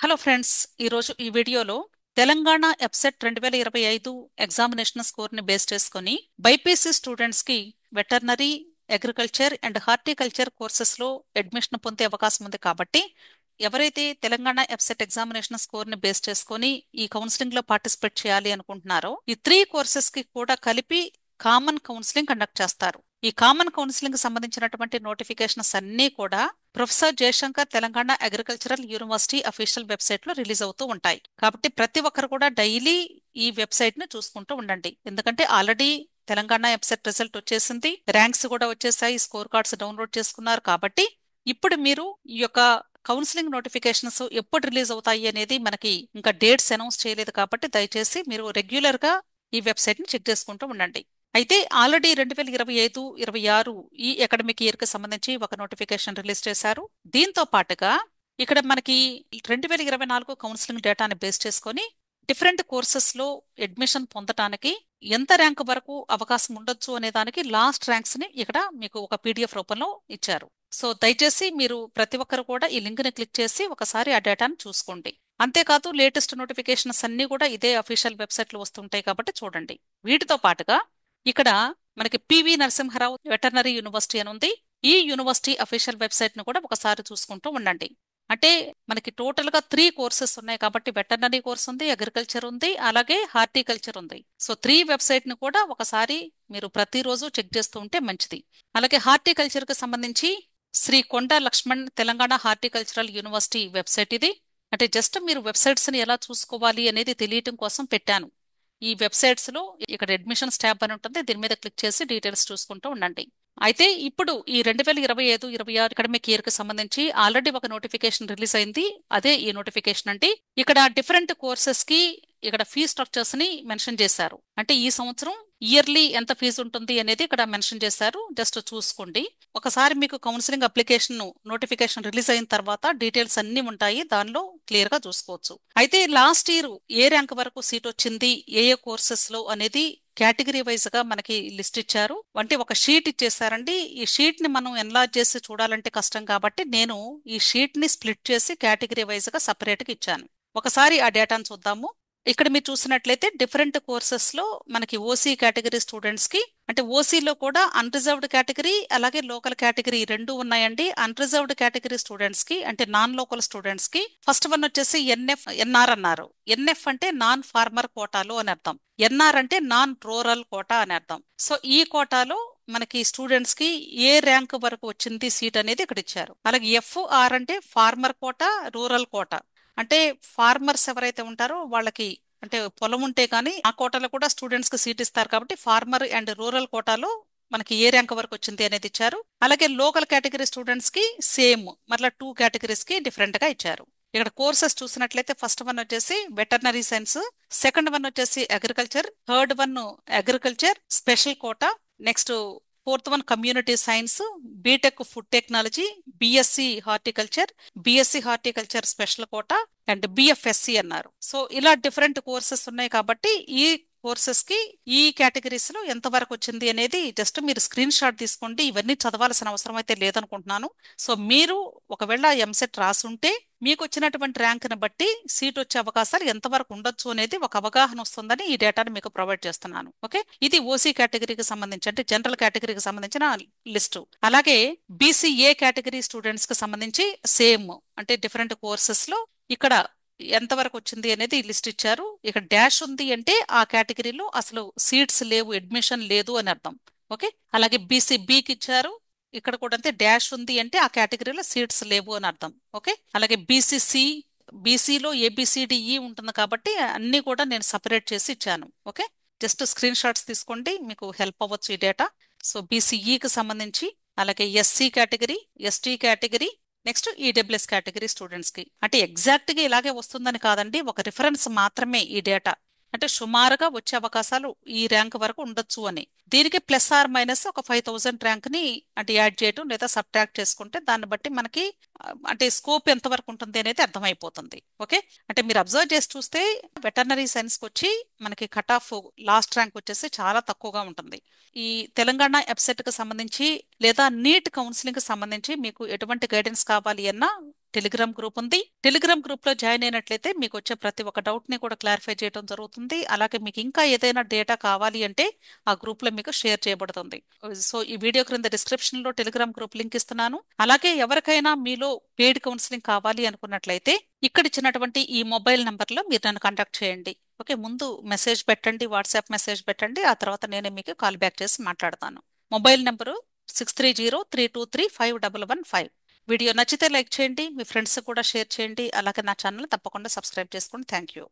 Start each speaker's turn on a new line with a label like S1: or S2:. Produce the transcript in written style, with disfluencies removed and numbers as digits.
S1: Hello friends, ఈరోజు ఈ వీడియోలో తెలంగాణ ఎప్సెట్ 2025 ఎగ్జామినేషన్ స్కోర్ని బేస్ చేసుకొని బైపీసీ స్టూడెంట్స్కి వెటర్నరీ, అగ్రికల్చర్ అండ్ హార్టికల్చర్ కోర్సెస్లో అడ్మిషన్ పొందే అవకాశం ఉంది. కాబట్టి ఎవరైతే తెలంగాణ ఎప్సెట్ ఎగ్జామినేషన్ స్కోర్ని బేస్ చేసుకొని ఈ కౌన్సిలింగ్లో పార్టిసిపేట్ చేయాలి అనుకుంటున్నారో ఈ 3 కోర్సెస్కి కూడా కలిపి కామన్ కౌన్సిలింగ్ కండక్ట్ చేస్తారు. ఈ కామన్ కౌన్సిలింగ్ సంబంధించినటువంటి నోటిఫికేషన్స్ అన్నీ కూడా professor Jayashankar Telangana agricultural university official website లో రిలీజ్ అవుతూ ఉంటాయి. కాబట్టి ప్రతి ఒక్కరు కూడా డైలీ ఈ వెబ్సైట్ ని చూసుకుంటూ ఉండండి. ఎందుకంటే ఆల్రెడీ తెలంగాణ వెబ్సైట్ రిజల్ట్ వచ్చేసింది, ర్యాంక్స్ కూడా వచ్చేసాయి, స్కోర్ కార్డ్స్ డౌన్లోడ్ చేసుకున్నారు. కాబట్టి ఇప్పుడు మీరు ఈ యొక్క కౌన్సిలింగ్ నోటిఫికేషన్స్ ఎప్పుడు రిలీజ్ అవుతాయి అనేది మనకి ఇంకా డేట్స్ అనౌన్స్ చేయలేదు. కాబట్టి దయచేసి మీరు రెగ్యులర్ గా ఈ వెబ్సైట్ ని చెక్ చేసుకుంటూ ఉండండి. అయితే ఆల్రెడీ 2025-26 ఈ అకాడమిక్ ఇయర్ కి సంబంధించి ఒక నోటిఫికేషన్ రిలీజ్ చేశారు. దీంతో పాటుగా ఇక్కడ మనకి 2024 కౌన్సిలింగ్ డేటాని బేస్ చేసుకొని డిఫరెంట్ కోర్సెస్ లో అడ్మిషన్ పొందటానికి ఎంత ర్యాంక్ వరకు అవకాశం ఉండొచ్చు అనే దానికి లాస్ట్ ర్యాంక్స్ ని ఇక్కడ మీకు ఒక పీడిఎఫ్ రూపంలో ఇచ్చారు. సో దయచేసి మీరు ప్రతి ఒక్కరు కూడా ఈ లింక్ ని క్లిక్ చేసి ఒకసారి ఆ డేటాను చూసుకోండి. అంతేకాదు లేటెస్ట్ నోటిఫికేషన్స్ అన్ని కూడా ఇదే అఫీషియల్ వెబ్సైట్ లో వస్తుంటాయి కాబట్టి చూడండి. వీటితో పాటుగా ఇక్కడ మనకి పివి నరసింహారావు వెటర్నరీ యూనివర్సిటీ అని ఉంది. ఈ యూనివర్సిటీ అఫీషియల్ వెబ్సైట్ ను కూడా ఒకసారి చూసుకుంటూ ఉండండి. అంటే మనకి టోటల్ గా 3 కోర్సెస్ ఉన్నాయి కాబట్టి వెటర్నరీ కోర్స్ ఉంది, అగ్రికల్చర్ ఉంది, అలాగే హార్టికల్చర్ ఉంది. సో 3 వెబ్సైట్ ను కూడా ఒకసారి మీరు ప్రతిరోజు చెక్ చేస్తూ ఉంటే మంచిది. అలాగే హార్టికల్చర్ కి సంబంధించి Shri Konda Laxman Telangana horticultural university website ఇది. అంటే జస్ట్ మీరు వెబ్సైట్స్ ని ఎలా చూసుకోవాలి అనేది తెలియటం కోసం పెట్టాను. ఈ వెబ్సైట్స్ లో ఇక్కడ అడ్మిషన్స్ ట్యాబ్ అని ఉంటుంది, దీని మీద క్లిక్ చేసి డీటెయిల్స్ చూసుకుంటూ ఉండండి. అయితే ఇప్పుడు ఈ 2025-26 అకాడమిక్ ఇయర్ కి సంబంధించి ఆల్రెడీ ఒక నోటిఫికేషన్ రిలీజ్ అయింది. అదే ఈ నోటిఫికేషన్ అండి. ఇక్కడ డిఫరెంట్ కోర్సెస్ కి ఇక్కడ ఫీ స్ట్రక్చర్స్ ని మెన్షన్ చేశారు. అంటే ఈ సంవత్సరం ఇయర్లీ ఎంత ఫీజు ఉంటుంది అనేది ఇక్కడ మెన్షన్ చేశారు. జస్ట్ చూసుకోండి. ఒకసారి మీకు కౌన్సిలింగ్ అప్లికేషన్ నోటిఫికేషన్ రిలీజ్ అయిన తర్వాత డీటెయిల్స్ అన్ని ఉంటాయి, దానిలో క్లియర్ గా చూసుకోవచ్చు. అయితే లాస్ట్ ఇయర్ ఏ ర్యాంక్ వరకు సీట్ వచ్చింది, ఏ ఏ కోర్సెస్ లో అనేది కేటగిరీ వైజ్ గా మనకి లిస్ట్ ఇచ్చారు. అంటే ఒక షీట్ ఇచ్చేసారండి. ఈ షీట్ ని మనం ఎన్లార్జ్ చేసి చూడాలంటే కష్టం కాబట్టి నేను ఈ షీట్ ని స్ప్లిట్ చేసి కేటగిరీ వైజ్ గా సపరేట్ గా ఇచ్చాను. ఒకసారి ఆ డేటాను చూద్దాము. ఇక్కడ మీరు చూసినట్లయితే డిఫరెంట్ కోర్సెస్ లో మనకి ఓసీ కేటగిరీ స్టూడెంట్స్ కి, అంటే ఓసీలో కూడా అన్రిజర్వ్డ్ కేటగిరీ అలాగే లోకల్ కేటగిరీ రెండు ఉన్నాయండి. అన్రిజర్వ్డ్ కేటగిరీ స్టూడెంట్స్ కి అంటే నాన్ లోకల్ స్టూడెంట్స్ కి ఫస్ట్ వన్ వచ్చేసి ఎన్ఆర్ అన్నారు. ఎన్ఎఫ్ అంటే నాన్ ఫార్మర్ కోటాలో అని అర్థం, ఎన్ఆర్ అంటే నాన్ రూరల్ కోటా అని అర్థం. సో ఈ కోటాలో మనకి స్టూడెంట్స్ కి ఏ ర్యాంక్ వరకు వచ్చింది సీట్ అనేది ఇక్కడ ఇచ్చారు. అలాగే ఎఫ్ఆర్ అంటే ఫార్మర్ కోటా, రూరల్ కోటా. అంటే ఫార్మర్స్ ఎవరైతే ఉంటారో వాళ్ళకి అంటే పొలం ఉంటే కానీ ఆ కోటాలో కూడా స్టూడెంట్స్ కి సీట్ ఇస్తారు. కాబట్టి ఫార్మర్ అండ్ రూరల్ కోటాలో మనకి ఏ ర్యాంక్ వరకు వచ్చింది అనేది ఇచ్చారు. అలాగే లోకల్ కేటగిరీ స్టూడెంట్స్ కి సేమ్ మరలా 2 కేటగిరీస్ కి డిఫరెంట్ గా ఇచ్చారు. ఇక్కడ కోర్సెస్ చూసినట్లయితే ఫస్ట్ వన్ వచ్చేసి వెటర్నరీ సైన్స్, సెకండ్ వన్ వచ్చేసి agriculture, third one agriculture special quota, next fourth one community science, BTech food technology, BSc horticulture, BSc horticulture special quota and BFSc అన్నారు. So ఇలా different courses ఉన్నాయి కాబట్టి ఈ courses కి ఈ categories లో ఎంత వరకు వచ్చింది అనేది జస్ట్ మీరు స్క్రీన్ షాట్ తీసుకోండి. ఇవన్నీ చదవాల్సిన అవసరం అయితే లేదనుకుంటున్నాను. సో మీరు ఒకవేళ ఎంసెట్ రాసుంటే మీకు వచ్చినటువంటి ర్యాంక్ ని బట్టి సీట్ వచ్చే అవకాశాలు ఎంతవరకు ఉండొచ్చు అనేది ఒక అవగాహన వస్తుందని ఈ డేటాను మీకు ప్రొవైడ్ చేస్తున్నాను. ఓకే, ఇది ఓసీ కేటగిరీకి సంబంధించి అంటే జనరల్ కేటగిరీకి సంబంధించిన లిస్టు. అలాగే బీసీఏ కేటగిరీ స్టూడెంట్స్ కి సంబంధించి సేమ్ అంటే డిఫరెంట్ కోర్సెస్ లో ఇక్కడ ఎంతవరకు వచ్చింది అనేది లిస్ట్ ఇచ్చారు. ఇక్కడ డాష్ ఉంది అంటే ఆ కేటగిరీలో అసలు సీట్స్ లేవు, అడ్మిషన్ లేదు అని అర్థం. ఓకే, అలాగే బీసీబీకి ఇచ్చారు. ఇక్కడ కూడా అంతే, డాష్ ఉంది అంటే ఆ కేటగిరీలో సీట్స్ లేవు అని అర్థం. ఓకే, అలాగే బీసీసీ, బీసీలో ఏబిసిడిఈ ఉంటుంది కాబట్టి అన్ని కూడా నేను సపరేట్ చేసి ఇచ్చాను. ఓకే, జస్ట్ స్క్రీన్ షాట్స్ తీసుకోండి, మీకు హెల్ప్ అవ్వచ్చు ఈ డేటా. సో బీసీఈకి సంబంధించి, అలాగే SC category, ST category, next EWS category students కి. అంటే ఎగ్జాక్ట్ గా ఇలాగే వస్తుందని కాదండి, ఒక రిఫరెన్స్ మాత్రమే ఈ డేటా. అంటే సుమారుగా వచ్చే అవకాశాలు ఈ ర్యాంక్ వరకు ఉండొచ్చు అని. దీనికి ప్లస్ ఆర్ మైనస్ ఒక 5000 ర్యాంక్ ని అంటే యాడ్ చేయడం లేదా సబ్ట్రాక్ట్ చేసుకుంటే దాన్ని బట్టి మనకి అంటే స్కోప్ ఎంత వరకు ఉంటుంది అనేది అర్థమైపోతుంది. ఓకే, అంటే మీరు అబ్జర్వ్ చేసి చూస్తే వెటర్నరీ సైన్స్ కి వచ్చి మనకి కట్ ఆఫ్ లాస్ట్ ర్యాంక్ వచ్చేసి చాలా తక్కువగా ఉంటుంది. ఈ తెలంగాణ ఎప్సెట్ కి సంబంధించి లేదా నీట్ కౌన్సిలింగ్ కి సంబంధించి మీకు ఎటువంటి గైడెన్స్ కావాలి అన్నా టెలిగ్రామ్ గ్రూప్ ఉంది. టెలిగ్రామ్ గ్రూప్ లో జాయిన్ అయినట్లయితే మీకు వచ్చే ప్రతి ఒక్క డౌట్ ని కూడా క్లారిఫై చేయడం జరుగుతుంది. అలాగే మీకు ఇంకా ఏదైనా డేటా కావాలి అంటే ఆ గ్రూప్ లో మీకు షేర్ చేయబడుతుంది. సో ఈ వీడియో క్రింద డిస్క్రిప్షన్ లో టెలిగ్రామ్ గ్రూప్ లింక్ ఇస్తున్నాను. అలాగే ఎవరికైనా మీలో పెయిడ్ కౌన్సిలింగ్ కావాలి అనుకున్నట్లయితే ఇక్కడ ఇచ్చినటువంటి ఈ మొబైల్ నంబర్ లో మీరు నన్ను కాంటాక్ట్ చేయండి. ఓకే, ముందు మెసేజ్ పెట్టండి, వాట్సాప్ మెసేజ్ పెట్టండి, ఆ తర్వాత నేనే మీకు కాల్ బ్యాక్ చేసి మాట్లాడతాను. Mobile number 6303235115. వీడియో నచ్చితే లైక్ చేయండి, మీ ఫ్రెండ్స్ కూడా షేర్ చేయండి, అలాగే నా ఛానల్ తప్పకుండా సబ్స్క్రైబ్ చేసుకోండి. Thank you.